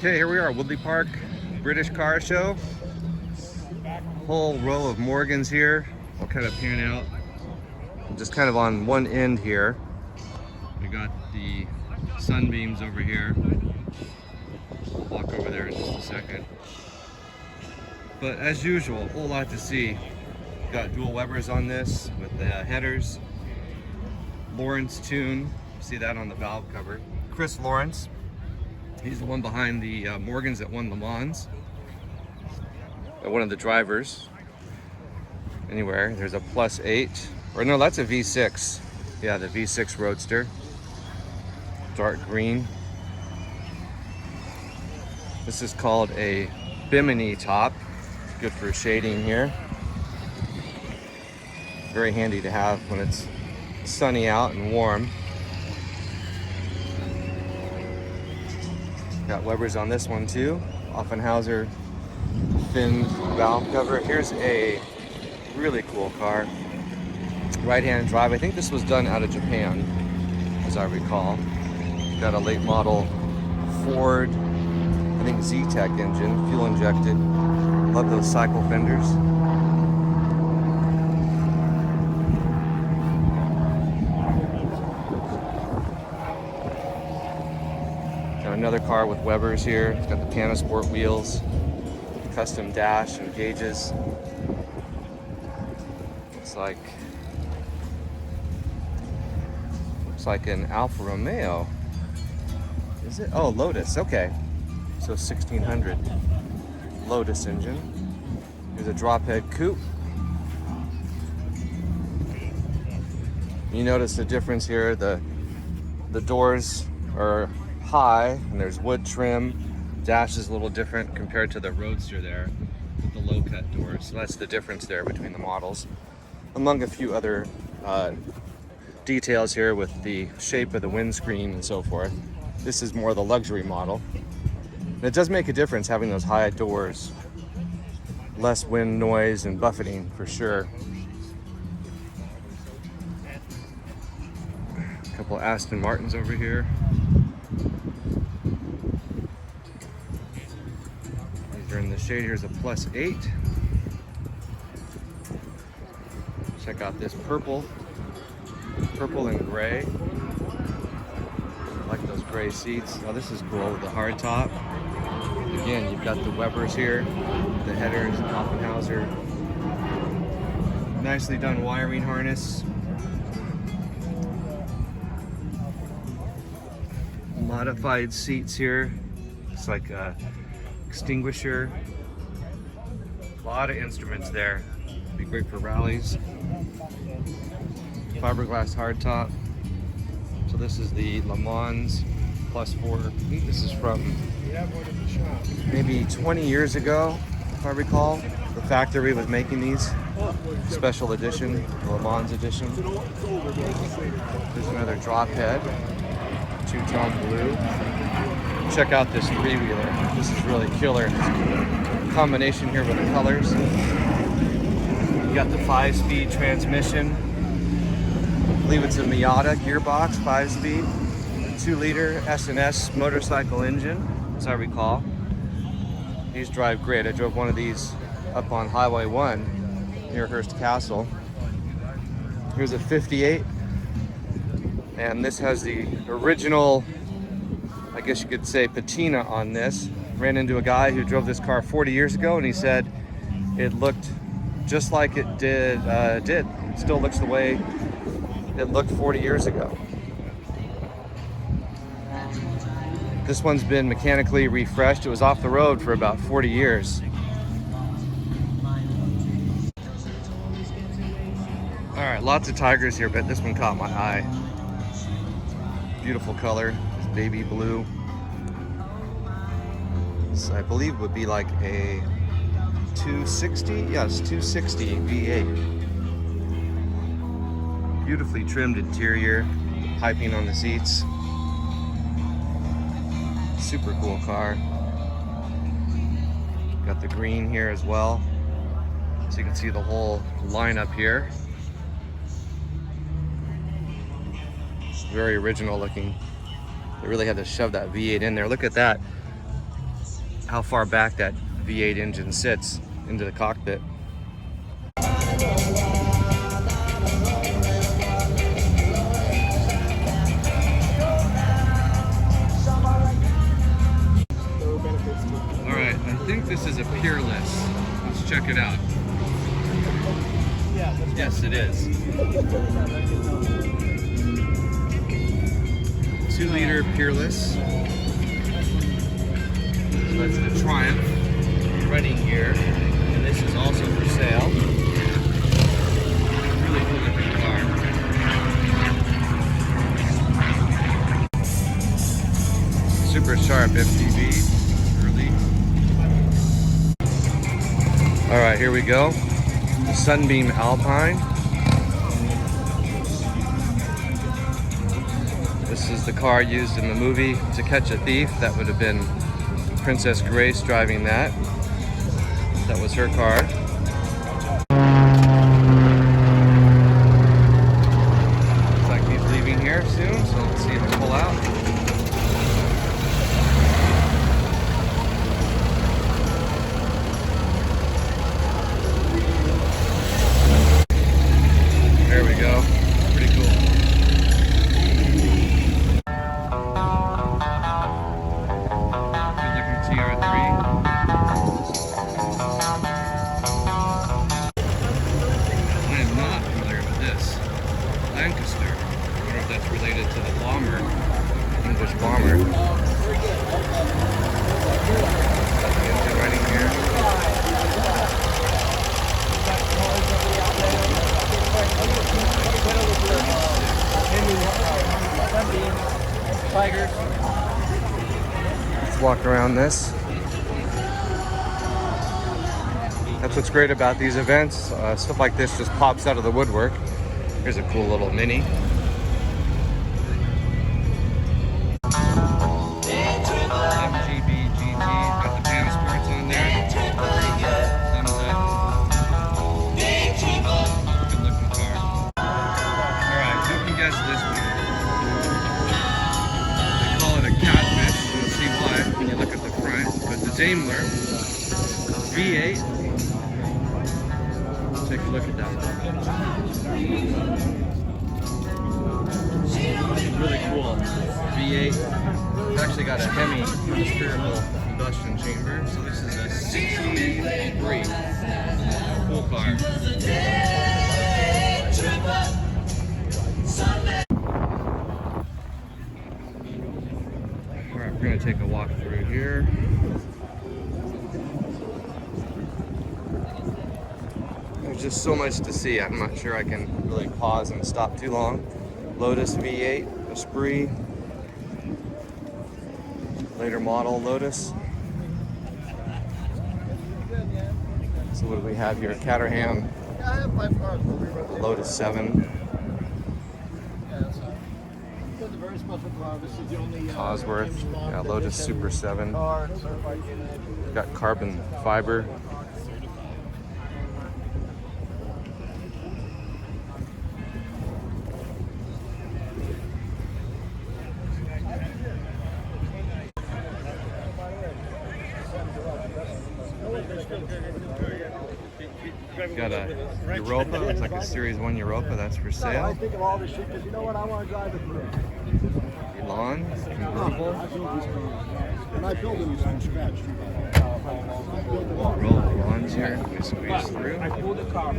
Okay, here we are, Woodley Park, British Car Show. Whole row of Morgans here. I'll kind of pan out. Just kind of on one end here. We got the Sunbeams over here. I'll walk over there in just a second. But as usual, a whole lot to see. Got dual Webers on this with the headers. Lawrence tune, see that on the valve cover. Chris Lawrence, he's the one behind the Morgans that won Le Mans. One of the drivers. Anywhere, there's a +8, or no, that's a V6. Yeah, the V6 Roadster. Dark green. This is called a Bimini top. Good for shading here. Very handy to have when it's sunny out and warm. Got Webers on this one too. Offenhauser fin valve cover. Here's a really cool car. Right-hand drive. I think this was done out of Japan, as I recall. Got a late model Ford, I think Z-Tech engine, fuel injected. Love those cycle fenders. Got another car with Webers here. It's got the Panasport wheels, custom dash and gauges. Looks like an Alfa Romeo. Is it? Oh, Lotus. Okay. So 1600 Lotus engine. Here's a drop head coupe. You notice the difference here. The doors are high and there's wood trim. Dash is a little different compared to the Roadster there with the low cut doors. So that's the difference there between the models, among a few other details here with the shape of the windscreen and so forth. This is more the luxury model. And it does make a difference having those high doors. Less wind noise and buffeting for sure. A couple Aston Martins over here. These are in the shade. Here's a +8. Check out this purple and gray. I like those gray seats. Oh, this is cool with the hard top. Again, you've got the Webers here, the headers, Offenhauser. Nicely done wiring harness. Modified seats here. It's like a extinguisher. A lot of instruments there. Be great for rallies. Fiberglass hardtop. So this is the Le Mans +4. I think this is from maybe 20 years ago, if I recall. The factory was making these. Special edition, Le Mans edition. There's another drop head. Two-tone blue. Check out this three-wheeler. This is really killer. Combination here with the colors. You got the 5-speed transmission. I believe it's a Miata gearbox, 5-speed, 2-liter S&S motorcycle engine, as I recall. These drive great. I drove one of these up on Highway 1 near Hearst Castle. Here's a 58, and this has the original, I guess you could say, patina on this. Ran into a guy who drove this car 40 years ago, and he said it looked just like it did. It still looks the way it looked 40 years ago. This one's been mechanically refreshed. It was off the road for about 40 years. All right, lots of Tigers here, but this one caught my eye. Beautiful color, it's baby blue. This, I believe, would be like a 260, yes, 260 V8. Beautifully trimmed interior, piping on the seats. Super cool car. Got the green here as well. So you can see the whole lineup here. Very original looking. They really had to shove that V8 in there. Look at that. how far back that V8 engine sits into the cockpit. All right, I think this is a Peerless. Let's check it out. Yes, it is. 2-liter Peerless. So that's the Triumph running gear, and this is also for sale. Really cool looking car. Super sharp MTB, early. All right, here we go. The Sunbeam Alpine. This is the car used in the movie To Catch a Thief. That would have been Princess Grace driving that. That was her car. Looks like he's leaving here soon, so let's see him pull out. There we go. Pretty cool. Good looking TR3. I am not familiar with this. Lancaster. I wonder if that's related to the bomber. English bomber. Got the engine running here. Let's walk around this. That's what's great about these events. Stuff like this just pops out of the woodwork. Here's a cool little Mini. MGB GT, got the Pam Sports on there. Thumbs up. Good looking car. Alright, who can guess this one? They call it a catfish. You'll see why when you look at the front. But the Daimler V8. Take a look at that. Really cool. V8. It's actually got a Hemi spherical combustion chamber. So this is a 63. Cool car. Alright, we're going to take a walk through here. There's just so much to see. I'm not sure I can really pause and stop too long. Lotus V8, Esprit, later model Lotus. So what do we have here? Caterham, Lotus 7, Cosworth, yeah, Lotus Super 7. Got carbon fiber. Got a Europa, looks like a Series 1 Europa, that's for sale. I think of all this shit because you know what? I want to drive it through. Elon, convertible. And I build them from scratch. Roll of Elon's here, we squeeze through. I pulled the car.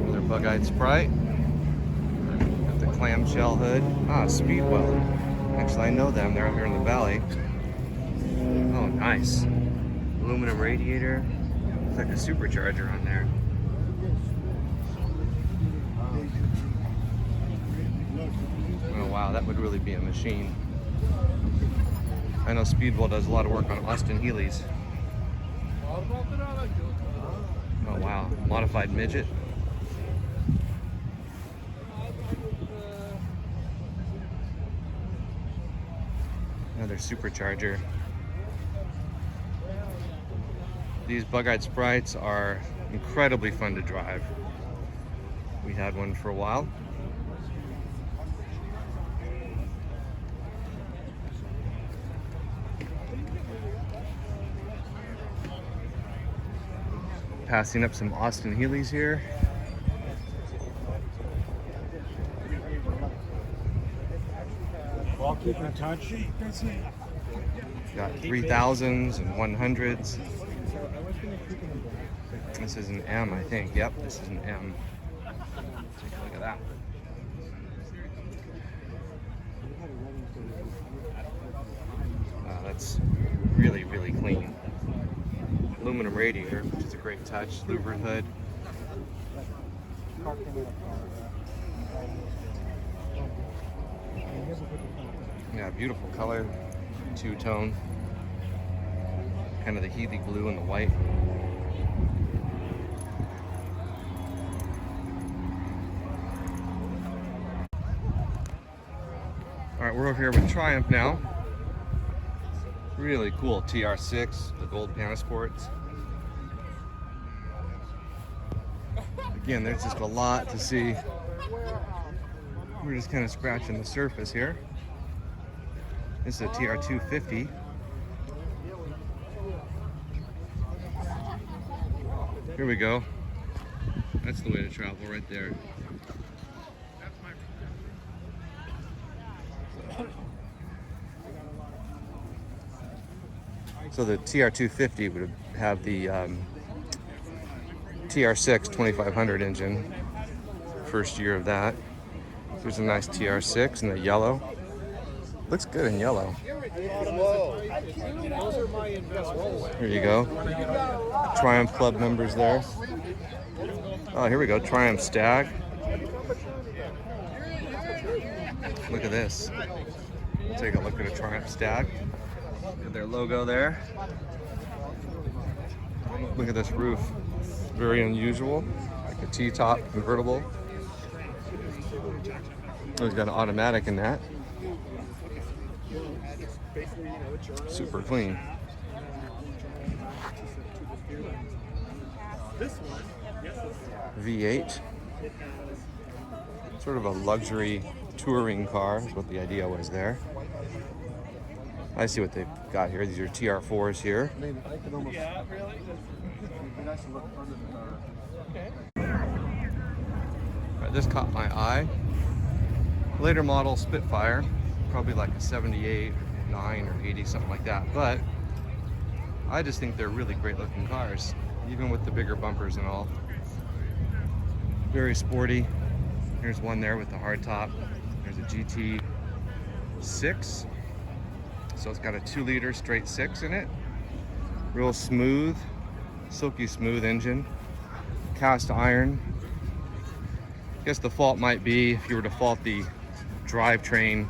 Another bug-eyed Sprite. Got the clamshell hood. Ah, Speedwell. Actually, I know them. They're out here in the valley. Oh, nice. Aluminum radiator. Looks like a supercharger on there. Oh, wow. That would really be a machine. I know Speedwell does a lot of work on Austin Healey's. Oh, wow. Modified midget. Another supercharger. These bug-eyed Sprites are incredibly fun to drive. We had one for a while. Passing up some Austin Healey's here. I'll keep in touch. Got 3000s and 100s. This is an M, I think. Yep, this is an M. Take a look at that. That's really, really clean. Aluminum radiator, which is a great touch. Louvered hood. Yeah, beautiful color. Two-tone. Kind of the Healy blue and the white. All right, we're over here with Triumph now. Really cool TR6, the gold Panasports. Again, there's just a lot to see. We're just kind of scratching the surface here. This is a TR250. Here we go. That's the way to travel right there. So the TR250 would have the TR6 2500 engine. First year of that. There's a nice TR6 in the yellow. Looks good in yellow. Here you go. Triumph Club members there. Oh, here we go. Triumph Stag. Look at this. Take a look at a Triumph Stag. Look at their logo there. Look at this roof. Very unusual. Like a T-top convertible. Oh, it's got an automatic in that. Super clean. V8. Sort of a luxury touring car is what the idea was there. I see what they've got here. These are TR4s here. Right, this caught my eye. Later model Spitfire, probably like a 78, 9, or 80, something like that. But I just think they're really great looking cars, even with the bigger bumpers and all. Very sporty. Here's one there with the hardtop. There's a GT6. So it's got a 2-liter straight 6 in it. Real smooth, silky smooth engine. Cast iron. I guess the fault might be, if you were to fault the drivetrain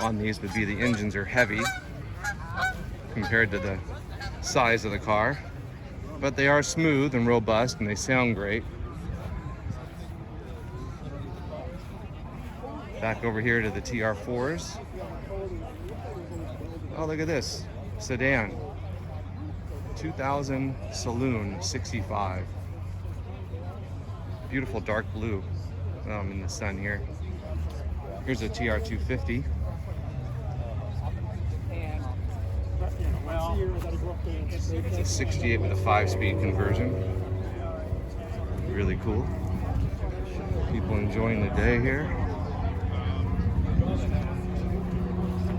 on these, would be the engines are heavy compared to the size of the car. But they are smooth and robust and they sound great. Back over here to the TR4s. Oh, look at this. Sedan. 2000 Saloon 65. Beautiful dark blue. I'm in the sun here. Here's a TR250. It's a 68 with a 5-speed conversion. Really cool. People enjoying the day here.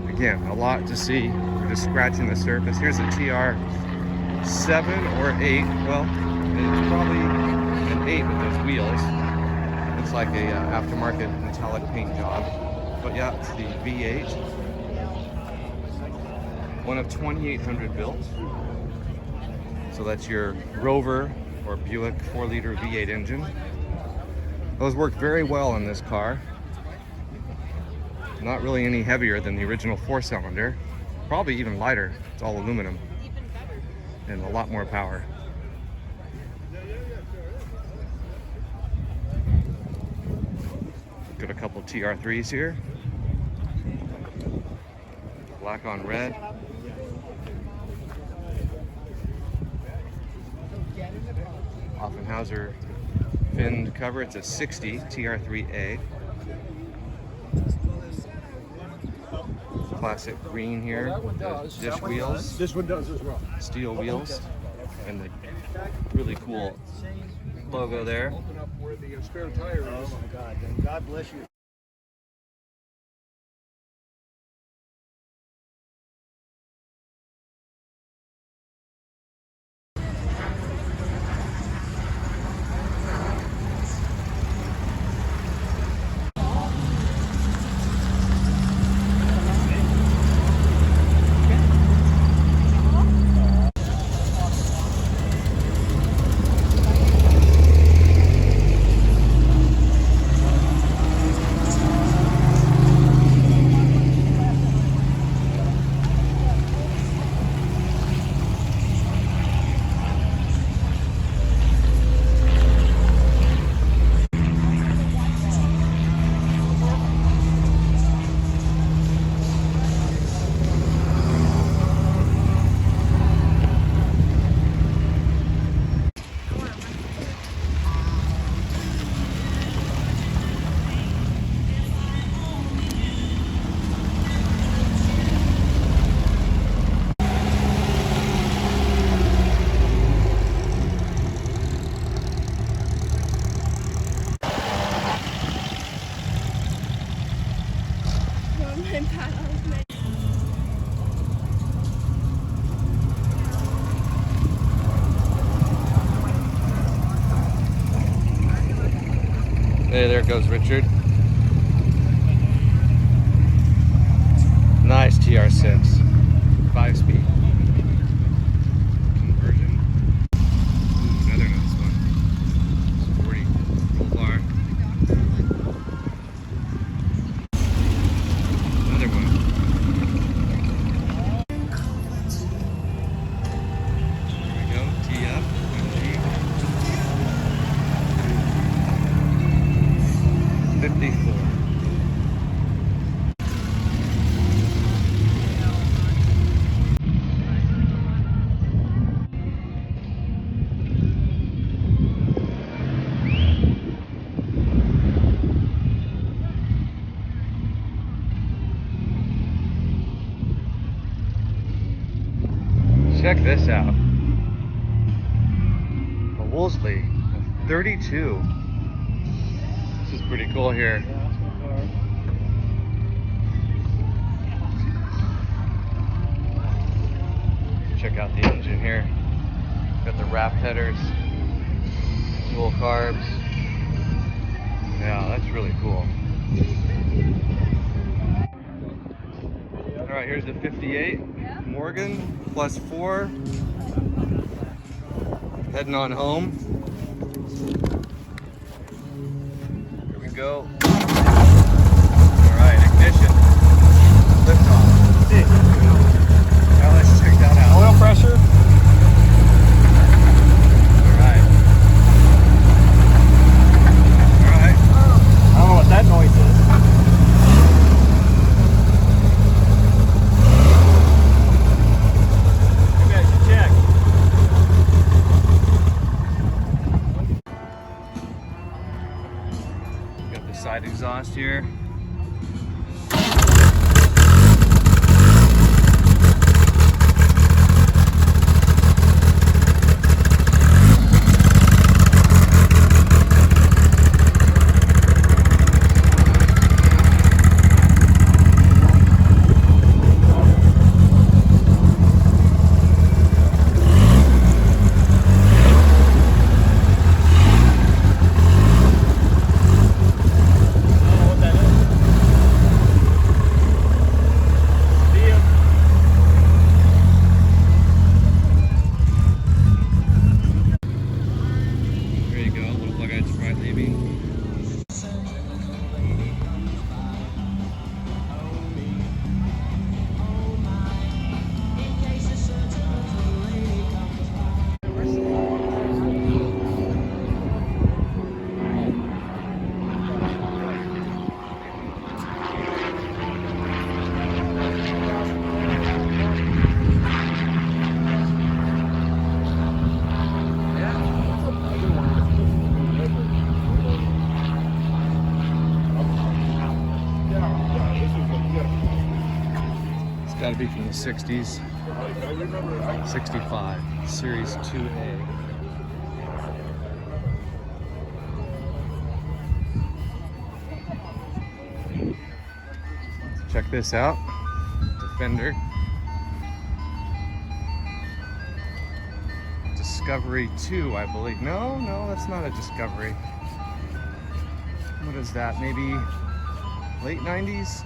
Again, a lot to see. We're just scratching the surface. Here's a TR7 or 8. Well, it's probably an 8 with those wheels. Looks like a aftermarket metallic paint job. But yeah, it's the V8. One of 2,800 built. So that's your Rover or Buick 4-liter V8 engine. Those work very well in this car. Not really any heavier than the original 4-cylinder. Probably even lighter. It's all aluminum. And a lot more power. Got a couple TR3s here. Black on red. Offenhauser finned cover. It's a 60 TR3A. Classic green here with the dish wheels, This one does as well. steel wheels, and the really cool logo there. Open up where the spare tire is. Oh my God! Then God bless you. Hey, there goes Richard. Nice TR6, 5-speed conversion. Ooh, another nice one. Sporty roll bar. Another one. There we go, TF, MG. 54. Check this out. A Woodley 32. This is pretty cool here. Check out the engine here. Got the wrap headers, dual carbs. Yeah, that's really cool. All right, here's the 58 Morgan +4. Heading on home. Here we go. All right, ignition. Lift off. Now let's check that out. Oil pressure. All right. All right. I don't know what that noise is. You guys should check. Got the side exhaust here. I don't know what that is. Gotta be from the 60s. 65, Series 2A. Check this out. Defender. Discovery 2, I believe. No, that's not a Discovery. What is that? Maybe late 90s?